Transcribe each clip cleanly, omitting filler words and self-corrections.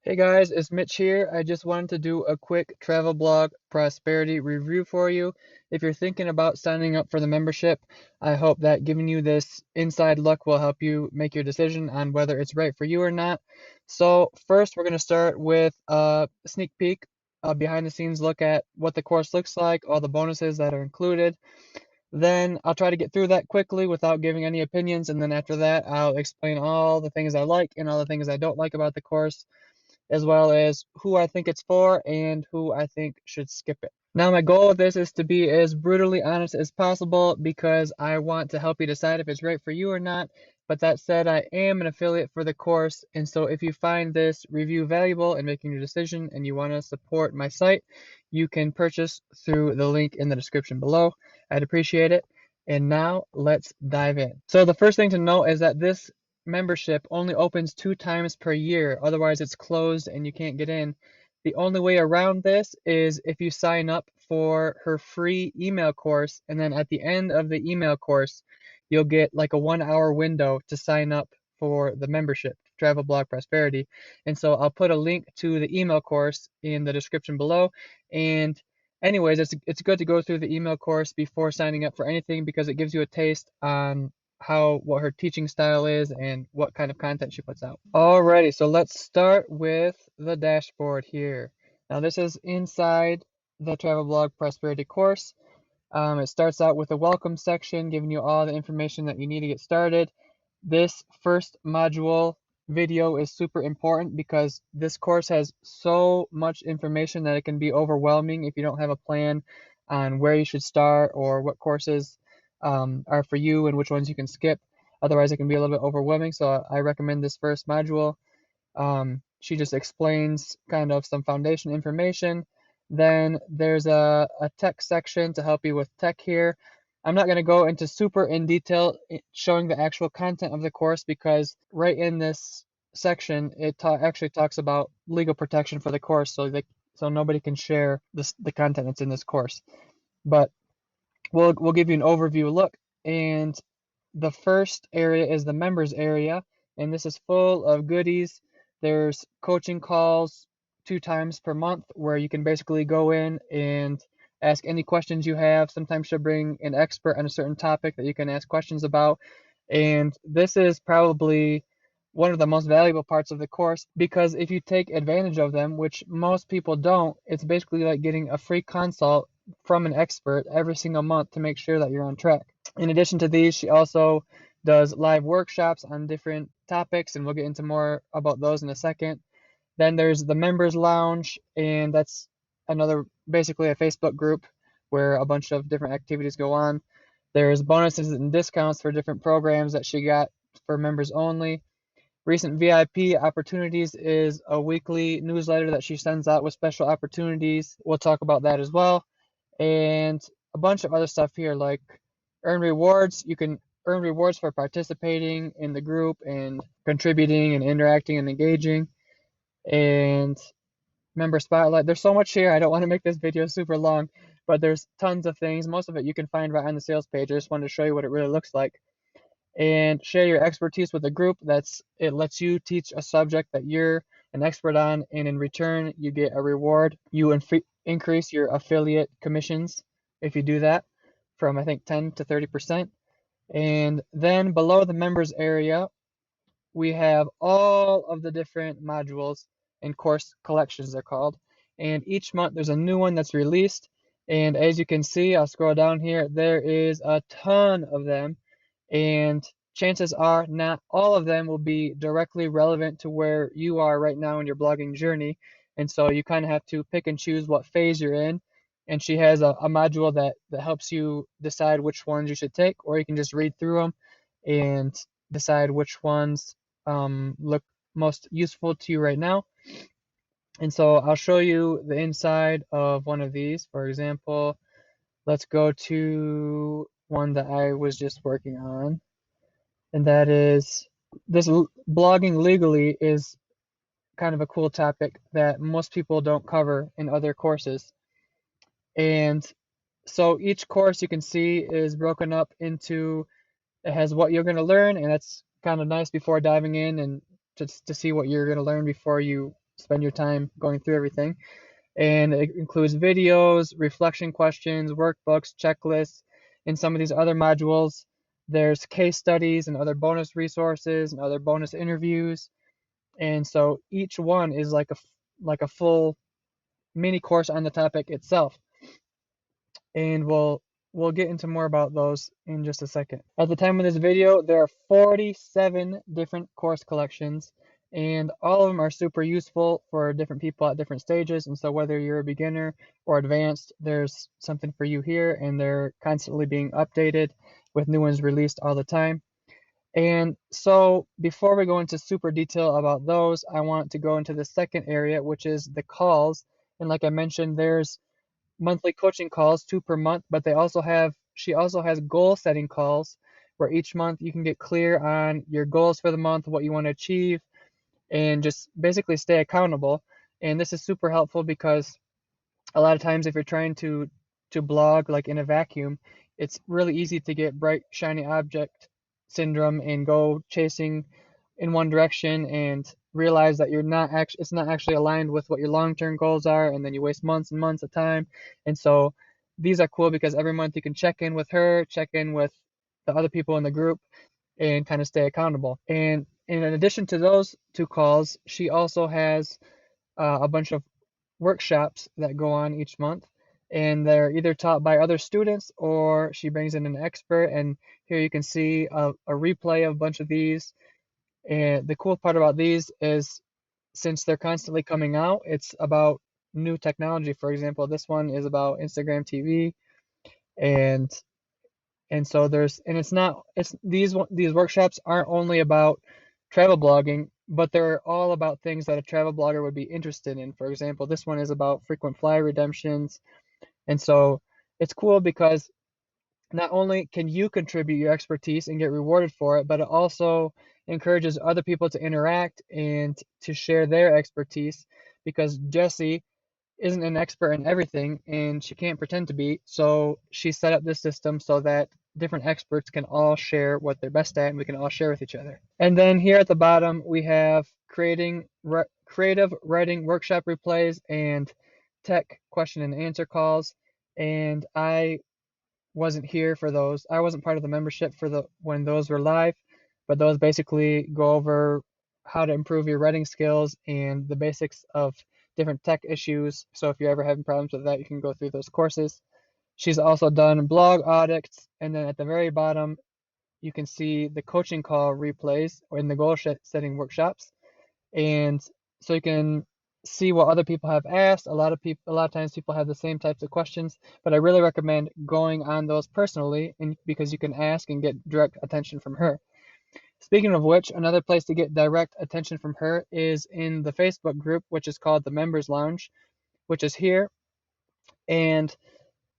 Hey guys, it's Mitch here. I just wanted to do a quick travel blog prosperity review for you. If you're thinking about signing up for the membership, I hope that giving you this inside look will help you make your decision on whether it's right for you or not. So first, we're going to start with a sneak peek, a behind the scenes look at what the course looks like, all the bonuses that are included. Then I'll try to get through that quickly without giving any opinions, and then after that, I'll explain all the things I like and all the things I don't like about the course, as well as who I think it's for and who I think should skip it. Now, my goal of this is to be as brutally honest as possible because I want to help you decide if it's right for you or not. But that said, I am an affiliate for the course, and so if you find this review valuable in making your decision and you want to support my site, you can purchase through the link in the description below. I'd appreciate it. And now let's dive in. So the first thing to note is that this membership only opens 2 times per year, otherwise it's closed and you can't get in. The only way around this is if you sign up for her free email course, and then at the end of the email course, you'll get like a 1 hour window to sign up for the membership, Travel Blog Prosperity. And so I'll put a link to the email course in the description below. And anyways, it's good to go through the email course before signing up for anything because it gives you a taste on what her teaching style is and what kind of content she puts out. Alrighty, so let's start with the dashboard here. Now this is inside the Travel Blog Prosperity course. It starts out with a welcome section giving you all the information that you need to get started. This first module video is super important because this course has so much information that it can be overwhelming if you don't have a plan on where you should start or what courses are for you and which ones you can skip. Otherwise, it can be a little bit overwhelming. So I recommend this first module. She just explains kind of some foundation information. Then there's a tech section to help you with tech here. I'm not going to go into super in detail showing the actual content of the course because right in this section it actually talks about legal protection for the course, so nobody can share the content that's in this course. But we'll give you an overview look, and the first area is the members area, and this is full of goodies. There's coaching calls 2 times per month where you can basically go in and ask any questions you have. Sometimes she'll bring an expert on a certain topic that you can ask questions about. And this is probably one of the most valuable parts of the course because if you take advantage of them, which most people don't, it's basically like getting a free consult from an expert every single month to make sure that you're on track. In addition to these, she also does live workshops on different topics, and we'll get into more about those in a second. Then there's the members lounge, and that's basically a Facebook group where a bunch of different activities go on. There's bonuses and discounts for different programs that she got for members only. Recent VIP opportunities is a weekly newsletter that she sends out with special opportunities. We'll talk about that as well. And a bunch of other stuff here like earn rewards. You can earn rewards for participating in the group and contributing and interacting and engaging. And member spotlight. There's so much here. I don't want to make this video super long, but there's tons of things. Most of it you can find right on the sales page. I just wanted to show you what it really looks like. And share your expertise with a group. It lets you teach a subject that you're an expert on, and in return you get a reward. You increase your affiliate commissions if you do that from I think 10 to 30%. And then below the members area, we have all of the different modules and course collections they're called. And each month there's a new one that's released. And as you can see, I'll scroll down here, there is a ton of them. And chances are not all of them will be directly relevant to where you are right now in your blogging journey. And so you kind of have to pick and choose what phase you're in. And she has a module that helps you decide which ones you should take, or you can just read through them and decide which ones look most useful to you right now. And so I'll show you the inside of one of these. For example, let's go to one that I was just working on, and that is this blogging legally is kind of a cool topic that most people don't cover in other courses. And so each course you can see is broken up into, it has what you're going to learn, and that's kind of nice before diving in and to see what you're going to learn before you spend your time going through everything. And it includes videos, reflection questions, workbooks, checklists. In some of these other modules, there's case studies and other bonus resources and other bonus interviews. And so each one is like a full mini course on the topic itself. And we'll get into more about those in just a second. At the time of this video, there are 47 different course collections, and all of them are super useful for different people at different stages. And so whether you're a beginner or advanced, there's something for you here, and they're constantly being updated with new ones released all the time. And so before we go into super detail about those, I want to go into the second area, which is the calls. And like I mentioned, there's monthly coaching calls, 2 per month, but she also has goal setting calls where each month you can get clear on your goals for the month, what you want to achieve, and just basically stay accountable. And this is super helpful because a lot of times if you're trying to blog like in a vacuum, it's really easy to get bright shiny object syndrome and go chasing in one direction and realize that it's not actually aligned with what your long-term goals are, and then you waste months and months of time. And so these are cool because every month you can check in with her, check in with the other people in the group, and kind of stay accountable. And in addition to those two calls, she also has a bunch of workshops that go on each month, and they're either taught by other students or she brings in an expert. And here you can see a replay of a bunch of these. And the cool part about these is since they're constantly coming out, it's about new technology. For example, this one is about Instagram TV, and so it's these workshops aren't only about travel blogging, but they're all about things that a travel blogger would be interested in. For example, this one is about frequent flyer redemptions. And so it's cool because not only can you contribute your expertise and get rewarded for it, but it also encourages other people to interact and to share their expertise, because Jessie isn't an expert in everything and she can't pretend to be. So she set up this system so that different experts can all share what they're best at and we can all share with each other. And then here at the bottom, we have creative writing workshop replays and tech question and answer calls. And I wasn't here for those. I wasn't part of the membership for the when those were live, but those basically go over how to improve your writing skills and the basics of different tech issues. So if you're ever having problems with that, you can go through those courses. She's also done blog audits, and then at the very bottom, you can see the coaching call replays in the goal setting workshops. And so you can see what other people have asked. A lot of times people have the same types of questions, but I really recommend going on those personally, and because you can ask and get direct attention from her. Speaking of which, another place to get direct attention from her is in the Facebook group, which is called the Members Lounge, which is here. And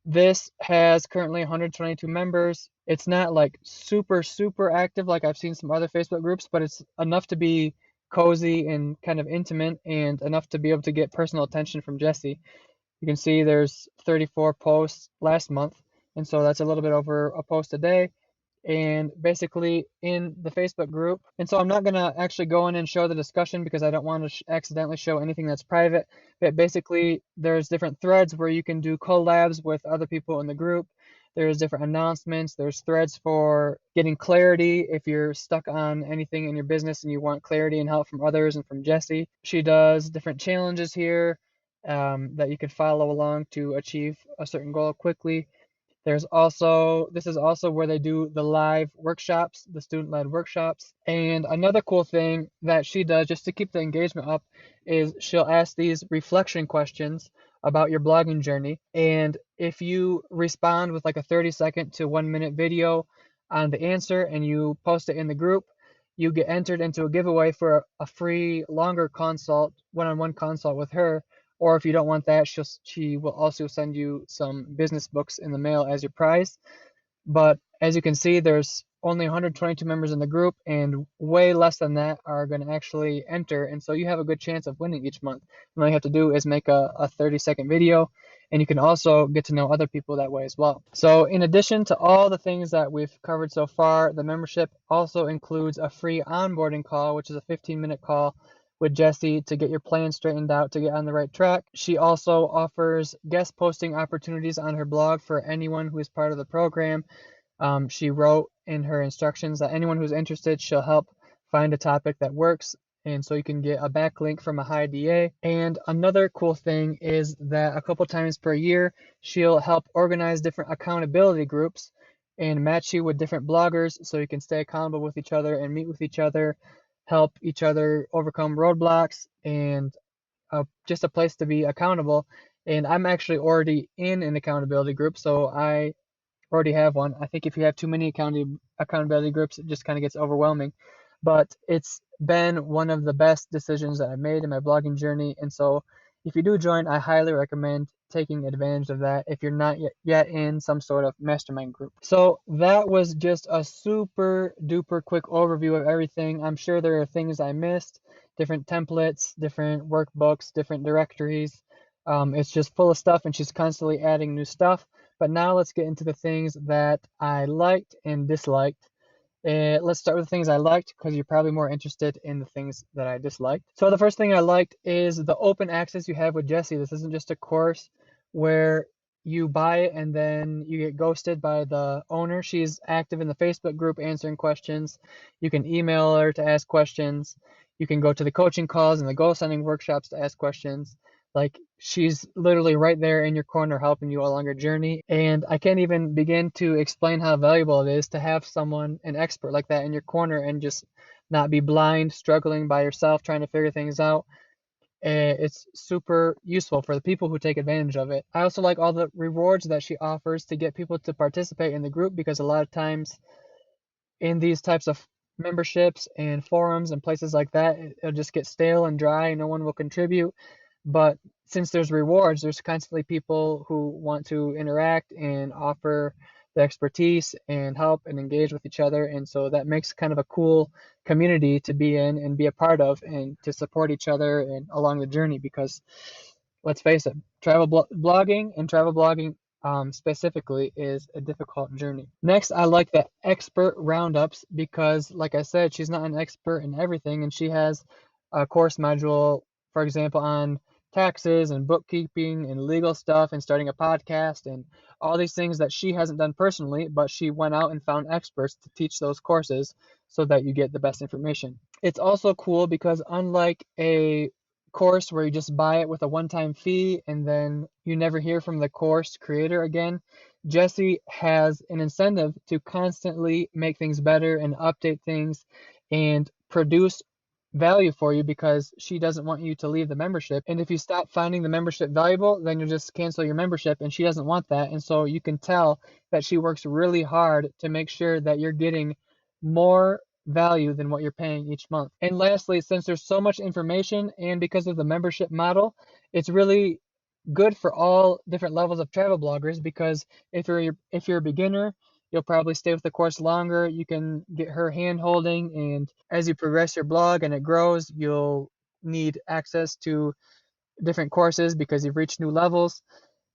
this has currently 122 members. It's not like super, super active like I've seen some other Facebook groups, but it's enough to be cozy and kind of intimate, and enough to be able to get personal attention from Jessie. You can see there's 34 posts last month, and so that's a little bit over a post a day. And basically in the Facebook group. And so I'm not going to actually go in and show the discussion because I don't want to accidentally show anything that's private. But basically, there's different threads where you can do collabs with other people in the group. There's different announcements. There's threads for getting clarity if you're stuck on anything in your business and you want clarity and help from others and from Jessie. She does different challenges here that you can follow along to achieve a certain goal quickly. This is also where they do the live workshops, the student-led workshops. And another cool thing that she does just to keep the engagement up is she'll ask these reflection questions about your blogging journey. And if you respond with like a 30-second to 1-minute video on the answer and you post it in the group, you get entered into a giveaway for a free longer consult, one-on-one consult with her. Or if you don't want that, she will also send you some business books in the mail as your prize. But as you can see, there's only 122 members in the group, and way less than that are going to actually enter. And so you have a good chance of winning each month. And all you have to do is make a 30-second video, and you can also get to know other people that way as well. So in addition to all the things that we've covered so far, the membership also includes a free onboarding call, which is a 15-minute call with Jessie to get your plan straightened out to get on the right track. She also offers guest posting opportunities on her blog for anyone who is part of the program. She wrote in her instructions that anyone who's interested, she'll help find a topic that works. And so you can get a backlink from a high DA. And another cool thing is that a couple times per year, she'll help organize different accountability groups and match you with different bloggers so you can stay accountable with each other and meet with each other, help each other overcome roadblocks, and just a place to be accountable. And I'm actually already in an accountability group, so I already have one. I think if you have too many accountability groups, it just kind of gets overwhelming. But it's been one of the best decisions that I've made in my blogging journey. And so if you do join, I highly recommend taking advantage of that if you're not yet in some sort of mastermind group. So that was just a super duper quick overview of everything. I'm sure there are things I missed, different templates, different workbooks, different directories. It's just full of stuff, and she's constantly adding new stuff. But now let's get into the things that I liked and disliked. Let's start with the things I liked because you're probably more interested in the things that I disliked. So the first thing I liked is the open access you have with Jessie. This isn't just a course where you buy it and then you get ghosted by the owner. She's active in the Facebook group answering questions. You can email her to ask questions. You can go to the coaching calls and the goal setting workshops to ask questions. Like, she's literally right there in your corner helping you along your journey. And I can't even begin to explain how valuable it is to have someone, an expert like that in your corner, and just not be blind, struggling by yourself, trying to figure things out. It's super useful for the people who take advantage of it. I also like all the rewards that she offers to get people to participate in the group, because a lot of times in these types of memberships and forums and places like that, it'll just get stale and dry and no one will contribute. But since there's rewards, there's constantly people who want to interact and offer the expertise and help and engage with each other. And so that makes kind of a cool community to be in and be a part of and to support each other and along the journey, because let's face it, travel blogging specifically is a difficult journey. Next, I like the expert roundups because, like I said, she's not an expert in everything, and she has a course module, for example, on taxes and bookkeeping and legal stuff and starting a podcast and all these things that she hasn't done personally, but she went out and found experts to teach those courses so that you get the best information. It's also cool because, unlike a course where you just buy it with a one-time fee and then you never hear from the course creator again, Jessie has an incentive to constantly make things better and update things and produce value for you, because she doesn't want you to leave the membership. And if you stop finding the membership valuable, then you'll just cancel your membership, and she doesn't want that. And so you can tell that she works really hard to make sure that you're getting more value than what you're paying each month. And lastly, since there's so much information and because of the membership model, it's really good for all different levels of travel bloggers, because if you're a beginner, you'll probably stay with the course longer. You can get her hand holding, and as you progress your blog and it grows, you'll need access to different courses because you've reached new levels.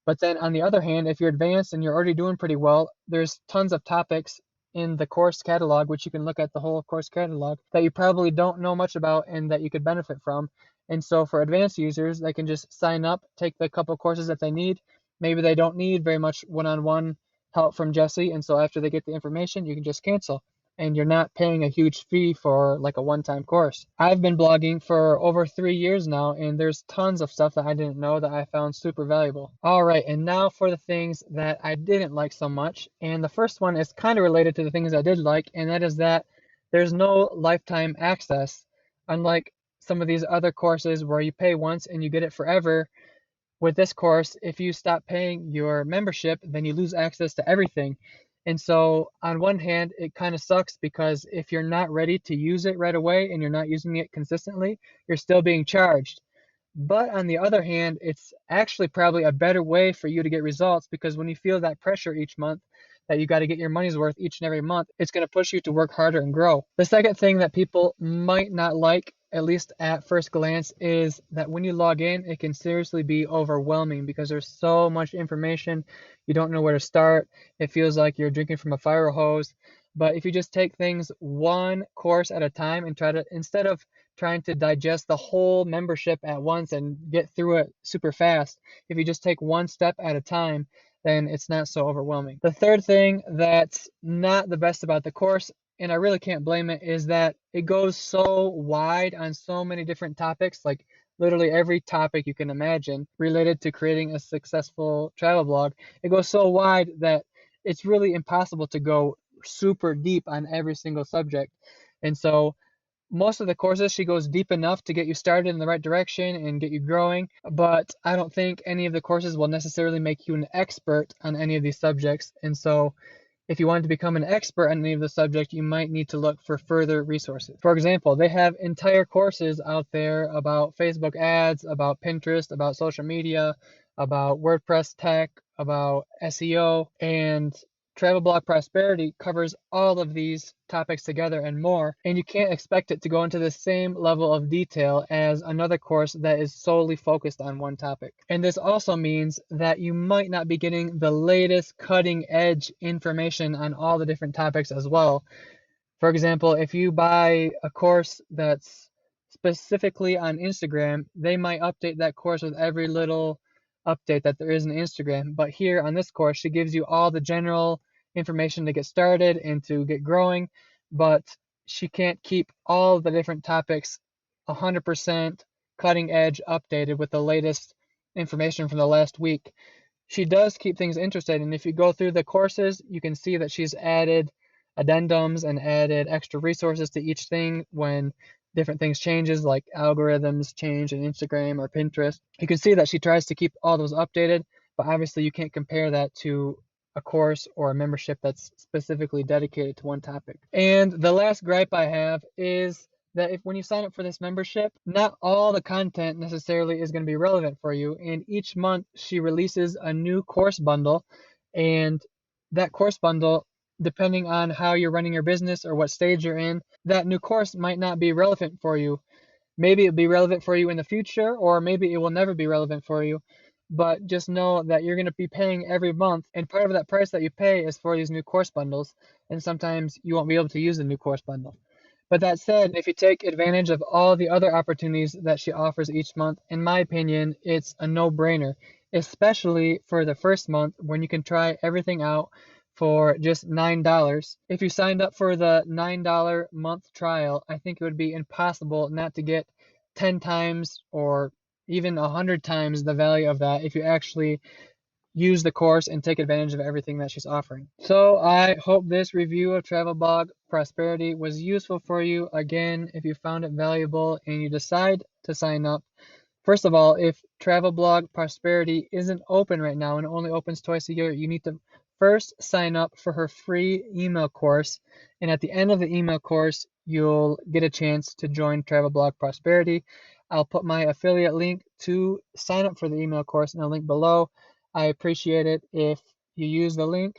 But then on the other hand, if you're advanced and you're already doing pretty well, there's tons of topics in the course catalog, which you can look at the whole course catalog, that you probably don't know much about and that you could benefit from. And so for advanced users, they can just sign up, take the couple courses that they need. Maybe they don't need very much one-on-one help from Jessie, and so after they get the information, you can just cancel, and you're not paying a huge fee for like a one-time course. I've been blogging for over 3 years now, and there's tons of stuff that I didn't know that I found super valuable. All right, and now for the things that I didn't like so much. And the first one is kind of related to the things I did like, and that is that there's no lifetime access. Unlike some of these other courses where you pay once and you get it forever, with this course, if you stop paying your membership, then you lose access to everything. And so on one hand, it kind of sucks, because if you're not ready to use it right away and you're not using it consistently, you're still being charged. But on the other hand, it's actually probably a better way for you to get results, because when you feel that pressure each month that you got to get your money's worth each and every month, it's going to push you to work harder and grow. The second thing that people might not like, at least at first glance, is that when you log in, it can seriously be overwhelming because there's so much information. You don't know where to start. It feels like you're drinking from a fire hose. But if you just take things one course at a time and instead of trying to digest the whole membership at once and get through it super fast, if you just take one step at a time, then it's not so overwhelming. The third thing that's not the best about the course, and I really can't blame it, is that it goes so wide on so many different topics, like literally every topic you can imagine related to creating a successful travel blog. It goes so wide that it's really impossible to go super deep on every single subject. And so most of the courses, she goes deep enough to get you started in the right direction and get you growing, but I don't think any of the courses will necessarily make you an expert on any of these subjects. And so if you want to become an expert on any of the subject, you might need to look for further resources. For example, they have entire courses out there about Facebook ads, about Pinterest, about social media, about WordPress tech, about SEO, and Travel Blog Prosperity covers all of these topics together and more, and you can't expect it to go into the same level of detail as another course that is solely focused on one topic. And this also means that you might not be getting the latest cutting edge information on all the different topics as well. For example, if you buy a course that's specifically on Instagram, they might update that course with every little update that there is in Instagram. But here on this course, she gives you all the general information to get started and to get growing, but she can't keep all the different topics 100% cutting edge updated with the latest information from the last week. She does keep things interesting, and if you go through the courses, you can see that she's added addendums and added extra resources to each thing when different things changes, like algorithms change in Instagram or Pinterest. You can see that she tries to keep all those updated, but obviously you can't compare that to a course or a membership that's specifically dedicated to one topic. And the last gripe I have is that when you sign up for this membership, not all the content necessarily is going to be relevant for you. And each month she releases a new course bundle, and that course bundle, depending on how you're running your business or what stage you're in, that new course might not be relevant for you. Maybe it'll be relevant for you in the future, or maybe it will never be relevant for you. But just know that you're going to be paying every month, and part of that price that you pay is for these new course bundles, and sometimes you won't be able to use the new course bundle. But that said, if you take advantage of all the other opportunities that she offers each month, in my opinion, it's a no-brainer, especially for the first month when you can try everything out for just $9. If you signed up for the $9 month trial, I think it would be impossible not to get 10 times or even 100 times the value of that if you actually use the course and take advantage of everything that she's offering. So I hope this review of Travel Blog Prosperity was useful for you. Again, if you found it valuable and you decide to sign up, first of all, if Travel Blog Prosperity isn't open right now and only opens twice a year, you need to first sign up for her free email course. And at the end of the email course, you'll get a chance to join Travel Blog Prosperity. I'll put my affiliate link to sign up for the email course in a link below. I appreciate it if you use the link.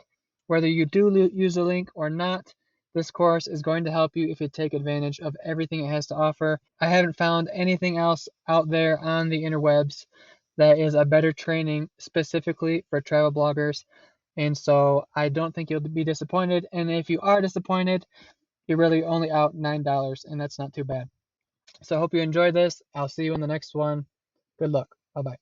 Whether you do use the link or not, this course is going to help you if you take advantage of everything it has to offer. I haven't found anything else out there on the interwebs that is a better training specifically for travel bloggers. And so I don't think you'll be disappointed. And if you are disappointed, you're really only out $9, and that's not too bad. So I hope you enjoyed this. I'll see you in the next one. Good luck. Bye bye.